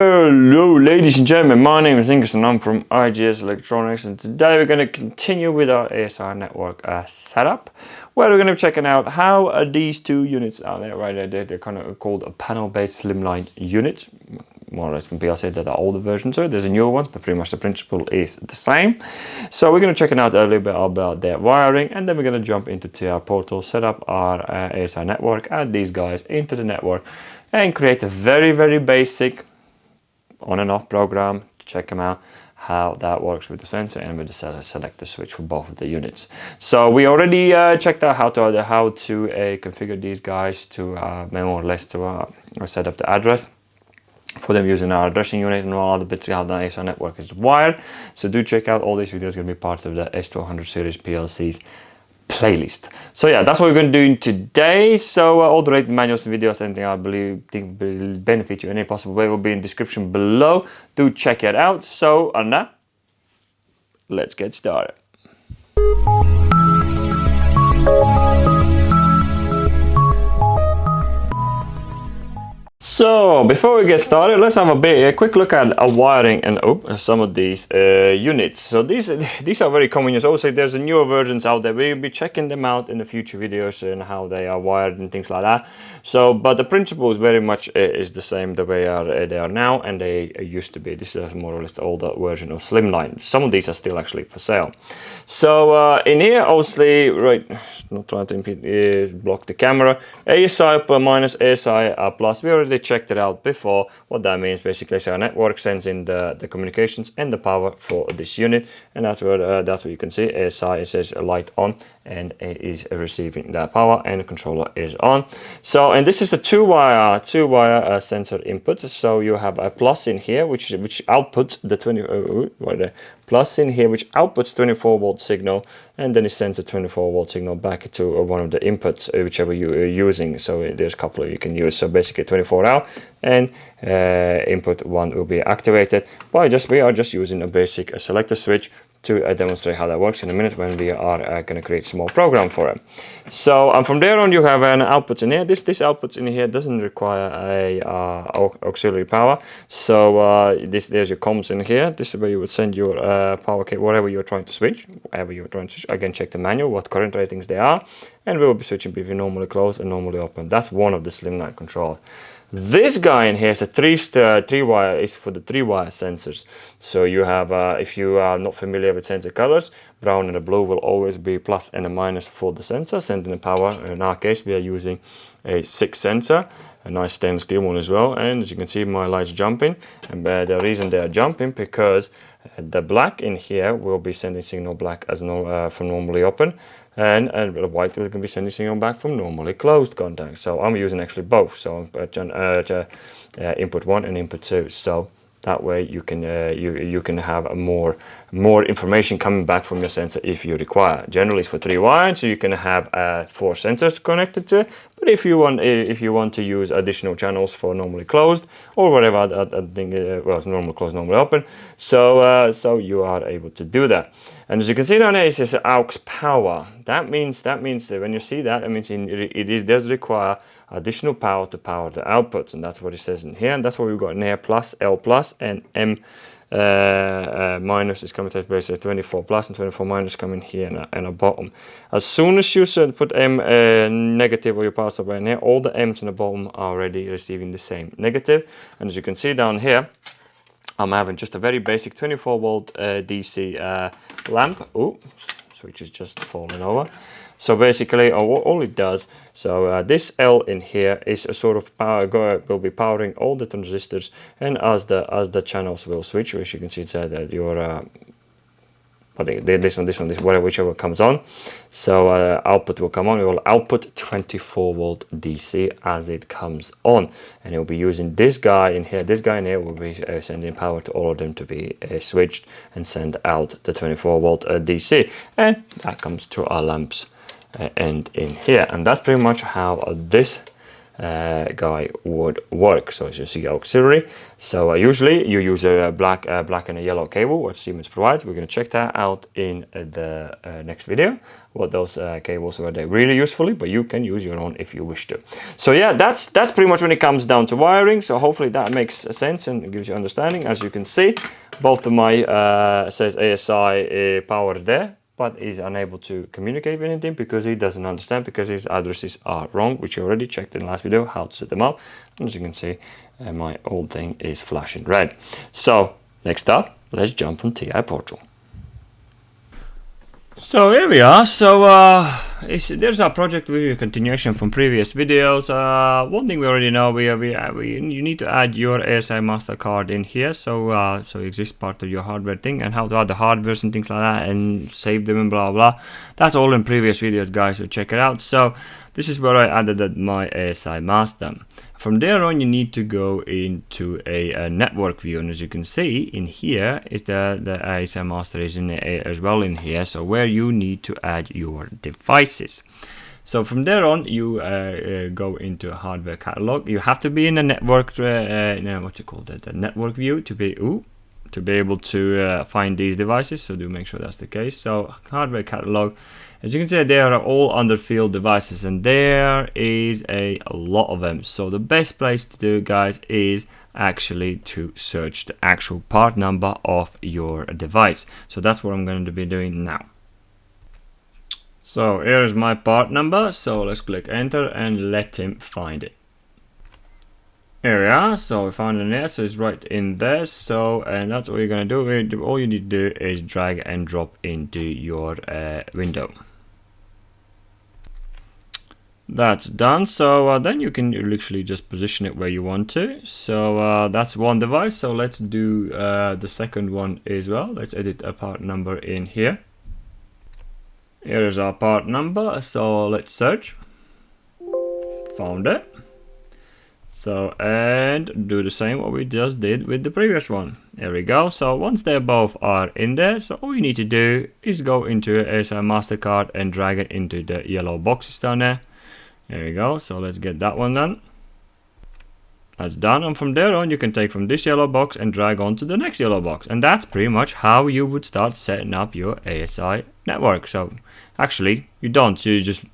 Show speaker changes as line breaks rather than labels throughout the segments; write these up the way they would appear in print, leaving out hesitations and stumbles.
Hello ladies and gentlemen, my name is Ingus and I'm from IGS Electronics, and today we're going to continue with our ASI network setup, where we're going to be checking out how these two units are there, right there. They're kind of called a panel-based SlimLine unit, more or less from PLC. That are older versions, so there's a newer ones, but pretty much the principle is the same. So we're going to check out a little bit about their wiring, and then we're going to jump into our portal, set up our ASI network, add these guys into the network, and create a very basic on and off program to check them out, how that works with the sensor and with the selector switch for both of the units. So we already checked out how to configure these guys to more or less to set up the address for them using our addressing unit and all other bits, how the ASI network is wired. So do check out all these videos, going to be part of the S1200 series PLCs playlist. So yeah, that's what we're going to do today. So all the rated manuals and videos, anything I think will benefit you in any possible way, will be in the description below. Do check it out. So on that, let's get started. So before we get started, let's have a quick look at wiring and some of these units. So these are very common use. Also, there's newer versions out there. We'll be checking them out in the future videos and how they are wired and things like that. So, but the principle is very much is the same the way they are now and they used to be. This is more or less the older version of SlimLine. Some of these are still actually for sale. So in here, obviously, right, not trying to impede, block the camera. ASI up minus, ASI plus. We already checked it out before. What that means basically, so our network sends in the communications and the power for this unit, and that's what you can see. ASI, it says light on, and it is receiving that power, and the controller is on. So, and this is the two wire sensor input. So you have a plus in here, which outputs the plus in here, which outputs 24-volt signal, and then it sends a 24-volt signal back to one of the inputs, whichever you are using. So there's a couple you can use. So basically 24 out, and input 1 will be activated by we are just using a basic selector switch to demonstrate how that works in a minute when we are going to create a small program for it. So from there on, you have an output in here. This output in here doesn't require a auxiliary power. So there's your comms in here. This is where you would send your power cable, whatever you're trying to switch. Whatever you're trying to again, check the manual, what current ratings they are, and we will be switching between normally closed and normally open. That's one of the SlimLine controls. This guy in here is a three wire, is for the 3-wire sensors. So you have, if you are not familiar with sensor colors, brown and the blue will always be plus and a minus for the sensor, sending the power. In our case, we are using a 6 sensor, a nice stainless steel one as well. And as you can see, my lights jumping. And the reason they are jumping, because the black in here will be sending signal black as from normally open, and the white will be sending signal back from normally closed contact. So I'm using actually both. So input 1 and input 2. So that way you can you can have more information coming back from your sensor if you require. Generally it's for 3 wires, so you can have 4 sensors connected to it. But if you want to use additional channels for normally closed or whatever other thing, well, it's normal closed, normally open. So you are able to do that. And as you can see down here, it says Aux Power. That means that when you see that, it means it does require additional power to power the outputs, and that's what it says in here. And that's what we've got in here: plus, L plus, and M minus is coming to basically 24 plus and 24 minus coming here and a bottom. As soon as you put M negative or your power supply in here, all the M's in the bottom are already receiving the same negative. And as you can see down here, I'm having just a very basic 24-volt DC lamp. Oh, switch is just falling over. So basically, all it does, so this L in here is a sort of power, will be powering all the transistors, and as the channels will switch, which you can see that your this one, whatever, whichever comes on. So output will come on. We will output 24-volt DC as it comes on, and it will be using this guy in here. This guy in here will be sending power to all of them to be switched and send out the 24-volt DC, and that comes to our lamps end in here. And that's pretty much how this guy would work. So as you see, auxiliary. So usually you use a black and a yellow cable, what Siemens provides. We're going to check that out in the next video, what those cables were. They really usefully, but you can use your own if you wish to. So yeah, that's pretty much when it comes down to wiring. So hopefully that makes sense and gives you understanding. As you can see, both of my says ASI power there, but is unable to communicate with anything because he doesn't understand, because his addresses are wrong, which you already checked in the last video how to set them up. And as you can see, my old thing is flashing red. So next up, let's jump on TI Portal. So here we are. So there's our project with a continuation from previous videos. One thing we already know, you need to add your ASI master card in here, so so it exists part of your hardware thing, and how to add the hardwares and things like that, and save them and blah blah. That's all in previous videos, guys. So check it out. So this is where I added my ASI master. From there on, you need to go into a network view, and as you can see in here, is the ASI master is in as well in here. So where you need to add your devices. So from there on, you go into a hardware catalog. You have to be in a network, what you call that, a network view to be able to find these devices. So do make sure that's the case. So hardware catalog. As you can see, they are all under field devices, and there is a lot of them. So the best place to do, guys, is actually to search the actual part number of your device. So that's what I'm going to be doing now. So here's my part number. So let's click enter and let him find it. Here we are. So we found it there. So it's right in there. So, and that's what you're going to do. All you need to do is drag and drop into your window. That's done. So then you can literally just position it where you want to. So that's one device. So let's do the second one as well. Let's edit a part number in here. Here is our part number. So let's search. Found it. So, and do the same what we just did with the previous one. There we go. So once they both are in there, so all you need to do is go into ASI MasterCard and drag it into the yellow boxes down there. There we go. So let's get that one done. That's done. And from there on, you can take from this yellow box and drag on to the next yellow box. And that's pretty much how you would start setting up your ASI network. So actually, you don't. You just,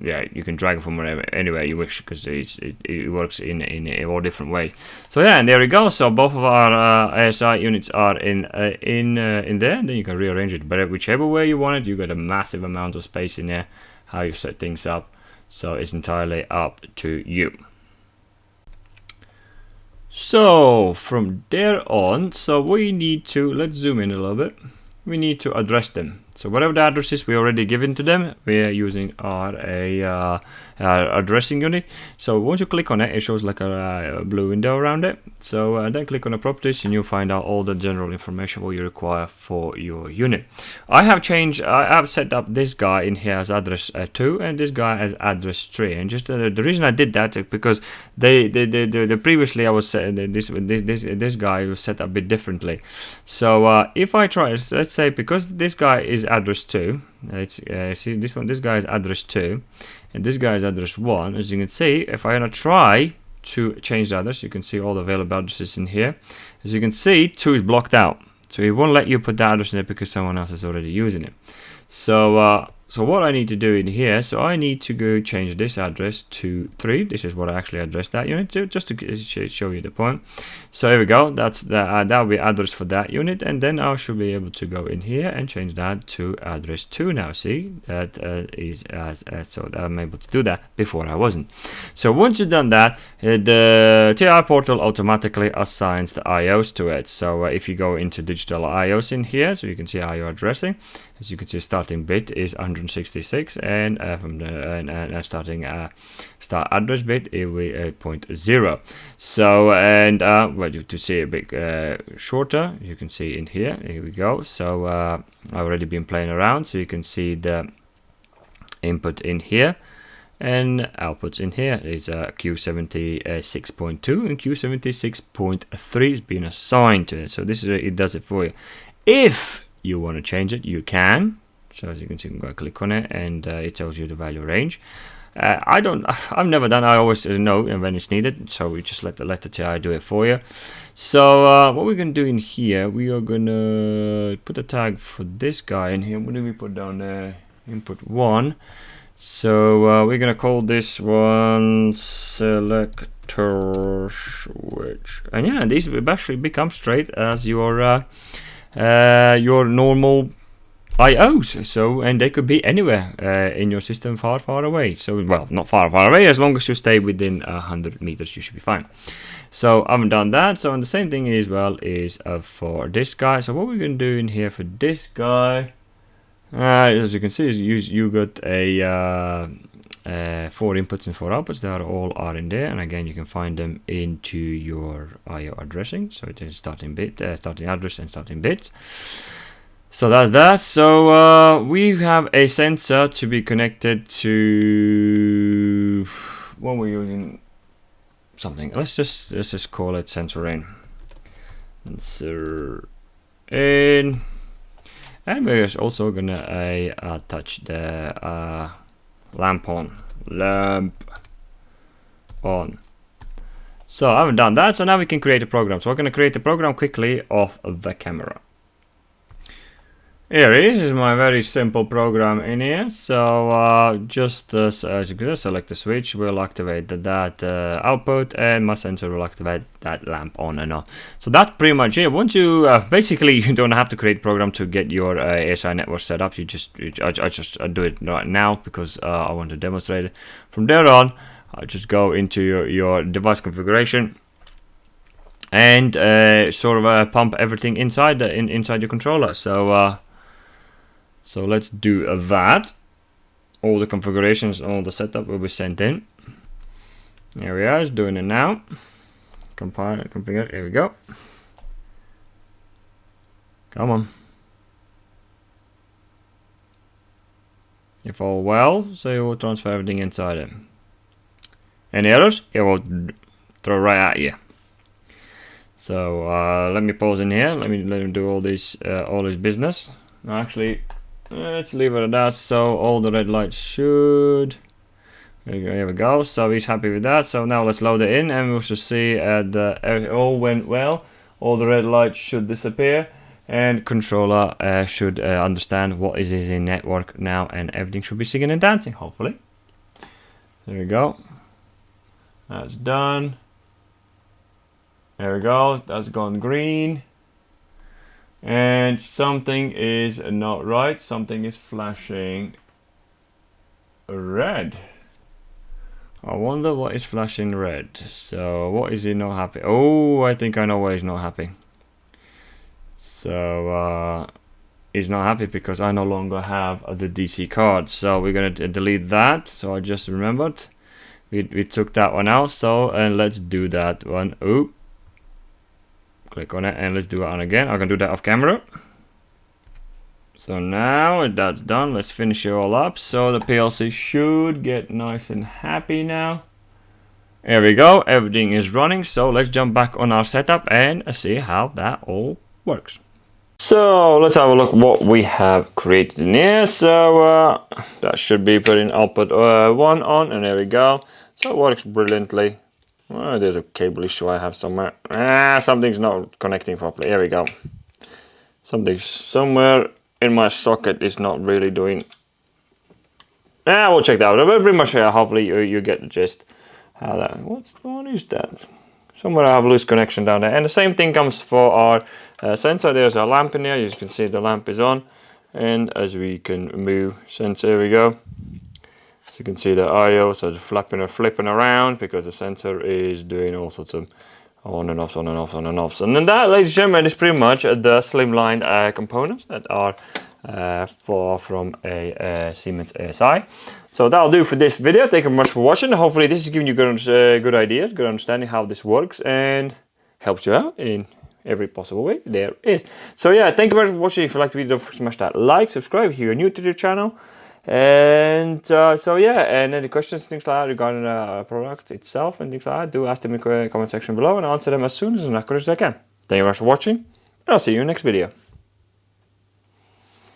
yeah, you can drag it from wherever, anywhere you wish, because it works in all different ways. So yeah, and there we go. So both of our ASI units are in there. Then you can rearrange it, but whichever way you want it. You got a massive amount of space in there. How you set things up. So it's entirely up to you. So from there on, so we need to, let's zoom in a little bit. We need to address them. So whatever the addresses we already given to them, we are using our addressing unit. So once you click on it, it shows like a blue window around it. So then click on the properties and you'll find out all the general information what you require for your unit. I have set up this guy in here as address 2 and this guy as address 3. And just the reason I did that is because the previously I was set, this guy was set up a bit differently. So if I try, let's say because this guy is address 2, see this guy is address 2 and this guy is address 1. As you can see, if I try to change the address, you can see all the available addresses in here. As you can see, 2 is blocked out, so it won't let you put the address in it because someone else is already using it. So so what I need to do in here, so I need to go change this address to 3. This is what I actually addressed that unit to, just to show you the point. So here we go. That's that will be address for that unit, and then I should be able to go in here and change that to address 2 now. See, that is as so I'm able to do that. Before I wasn't. So once you've done that, the TI portal automatically assigns the IOs to it. So if you go into digital IOs in here, so you can see how you're addressing. As you can see, starting bit is 166, and from the starting start address bit it will be 8.0. So and well, to see a bit shorter, you can see in here. Here we go. So I've already been playing around, so you can see the input in here and outputs in here is Q76.2 and Q76.3 is being assigned to it. So this is it does it for you. If you want to change it, you can. So as you can see, you can go click on it and it tells you the value range. I've never done. I always know when it's needed, so we just let the TI do it for you. So what we're gonna do in here, we are gonna put a tag for this guy in here. What do we put down there? Input 1. So we're gonna call this one selector switch, and yeah, these will actually become straight as your normal IOs. So, and they could be anywhere in your system, far away. So, well, not far away, as long as you stay within 100 meters, you should be fine. So I haven't done that. So, and the same thing as well is for this guy. So what we're gonna do in here for this guy, as you can see, is you got a 4 inputs and 4 outputs. They all are in there, and again you can find them into your IO addressing. So it is starting bit, starting address, and starting bits. So that's that. So we have a sensor to be connected to. What we're using something. Let's just call it sensor in. Sensor in. And we're also gonna touch the lamp on. So I haven't done that, so now we can create a program. So we're gonna create a program quickly of the camera. Here it is. This is my very simple program in here. So just as you can select the switch, will activate that output, and my sensor will activate that lamp on and off. So that's pretty much it. Once you basically, you don't have to create a program to get your ASI network set up. I just do it right now because I want to demonstrate it. From there on, I just go into your device configuration and sort of pump everything inside inside your controller. So let's do that. All the configurations, all the setup will be sent in. There we are, it's doing it now. Compile, configure, here we go. Come on. If all well, so it will transfer everything inside it. Any errors? It will throw right at you. So let me pause in here. Let him do all his business. Actually, let's leave it at that. So all the red lights should. Here we go. So he's happy with that. So now let's load it in, and we'll just see that it all went well. All the red lights should disappear, and controller should understand what is in network now, and everything should be singing and dancing. Hopefully. There we go. That's done. There we go. That's gone green. And something is not right. Something is flashing red. I wonder what is flashing red. So what is he not happy? Oh, I think I know why he's not happy. So he's not happy because I no longer have the DC card. So we're gonna delete that. So I just remembered. We took that one out. So and let's do that one. Oop. Click on it and let's do it on again. I can do that off camera. So now that's done, let's finish it all up. So the PLC should get nice and happy now. There we go, everything is running. So let's jump back on our setup and see how that all works. So let's have a look what we have created in here. So that should be putting output 1 on, and there we go. So it works brilliantly. Oh, there's a cable issue I have somewhere. Something's not connecting properly. Here we go. Something somewhere in my socket is not really doing. We'll check that out. But pretty much, hopefully you get the gist. How that? What is that? Somewhere I have a loose connection down there. And the same thing comes for our sensor. There's a lamp in there. You can see the lamp is on. And as we can move sensor, here we go. So you can see the IO, so it's flipping around because the sensor is doing all sorts of on and offs, on and offs, on and offs. And then that, ladies and gentlemen, is pretty much the SlimLine components that are from a Siemens ASI. So that'll do for this video. Thank you very much for watching. Hopefully this is giving you good ideas, good understanding how this works, and helps you out in every possible way there is. So yeah, thank you very much for watching. If you liked the video, smash that like, subscribe if you're new to the channel. And so yeah, and any questions, things like that regarding the product itself and things like that, do ask them in the comment section below, and I'll answer them as soon as accurate as I can. Thank you very much for watching, and I'll see you in the next video.